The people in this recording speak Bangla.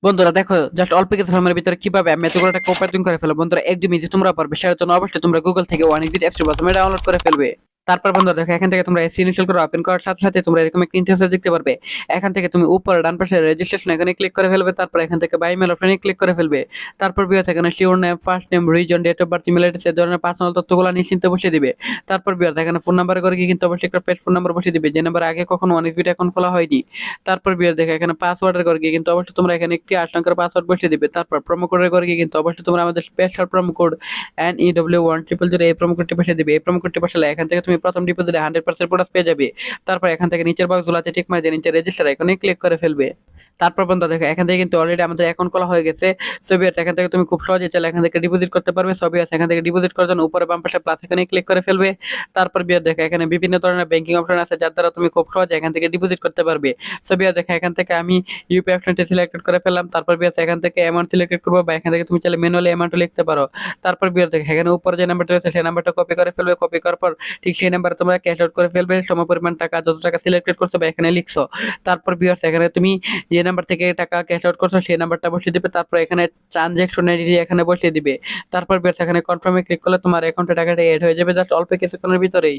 বন্ধুরা দেখো জাস্ট অল্প কিছু সময়ের ভিতরে কিভাবে আমি এতগুলো টাকা উপার্জন করে ফেলবো। বন্ধুরা একদমই ইজি, তোমরা পারবে। সেটার জন্য অবশ্যই তোমরা গুগল থেকে ওয়ান এক্সিট অ্যাপসটি প্রথমে ডাউনলোড করে ফেলবে। তারপর বন্ধুরা দেখো এখান থেকে তোমরা এসি ইনস্টল করে ওপেন করার সাথে সাথে তোমরা এরকম একটা ইন্টারফেস দেখতে পারবে। এখান থেকে তুমি উপরে ডান পাশে রেজিস্ট্রেশন এখানে ক্লিক করে ফেলবে। তারপর এখান থেকে বাই মেল অপশনে ক্লিক করে ফেলবে। তারপর বিয়ার এখানে surname, first name, reason, date of birth, email address এই ধরনের পার্সোনাল তথ্যগুলো নিশ্চিন্তে বসিয়ে দিবে। তারপর বিয়ার এখানে ফোন নাম্বার করে গিয়ে কিন্তু অবশ্যই একটা পেড ফোন নাম্বার বসিয়ে দিবে, যে নাম্বার আগে কখনো ওয়ান এক্সিট অ্যাকাউন্ট খোলা হয়নি। তারপর বিয়ার দেখো এখানে পাসওয়ার্ডের করে গিয়ে কিন্তু অবশ্যই তোমরা এখানে একটি 8 সংখ্যার পাসওয়ার্ড বসিয়ে দিবে। তারপর প্রোমো কোডের করে গিয়ে কিন্তু অবশ্যই তোমরা আমাদের স্পেশাল প্রোমো কোড NEW1000 এই প্রোমো কোডটি বসিয়ে দিবে। এই প্রোমো কোডটি বসালে এখান থেকে তুমি প্রথম ডিপোজিটে 100% বোনাস পেয়ে যাবে। তারপর এখান থেকে নিচের বক্সগুলোতে টিক মারি দিয়ে নিচে রেজিস্টার আইকনে ক্লিক করে ফেলবে। তারপর বন্ধুরা দেখো এখান থেকে কিন্তু অলরেডি আমাদের অ্যাকাউন্ট খোলা হয়ে গেছে। সো ভিউয়ার্স এখান থেকে তুমি খুব সহজেই চাইলে এখান থেকে ডিপোজিট করতে পারবে। সো ভিউয়ার্স এখান থেকে ডিপোজিট করার জন্য উপরে বাম পাশে প্লাস এখানে ক্লিক করে ফেলবে। তারপর ভিউয়ার্স দেখো এখানে বিভিন্ন ধরনের ব্যাংকিং অপশন আছে, যার দ্বারা তুমি খুব সহজে এখান থেকে ডিপোজিট করতে পারবে। সো ভিউয়ার্স দেখো এখান থেকে আমি ইউপিআই অপশনটি সিলেক্টেড করে ফেললাম। তারপর ভিউয়ার্স এখান থেকে অ্যামাউন্ট সিলেক্টেড করবো, বা এখান থেকে তুমি চাইলে ম্যানুয়ালি অ্যামাউন্টও লিখতে পারো। তারপর ভিউয়ার্স দেখো এখানে উপরে যে নাম্বারটা রয়েছে সেই নাম্বারটা কপি করে ফেলবে। কপি করার পর ঠিক সেই নাম্বারে তোমরা ক্যাশ আউট করে ফেলবে। সমপরিমাণ টাকা যত টাকা সিলেক্টেড করছো বা এখানে লিখছো। তারপর ভিউয়ার্স এখানে তুমি যে নাম্বার থেকে টাকা ক্যাশ আউট করছো সেই নাম্বারটা বসিয়ে দিবে। তারপর এখানে ট্রানজ্যাকশন আইডি এখানে বসিয়ে দিবে। তারপর ভিউয়ার্স এখানে কনফার্মে ক্লিক করলে তোমার অ্যাকাউন্টে টাকাটা এড হয়ে যাবে জাস্ট অল্প কিছুক্ষণের ভিতরেই।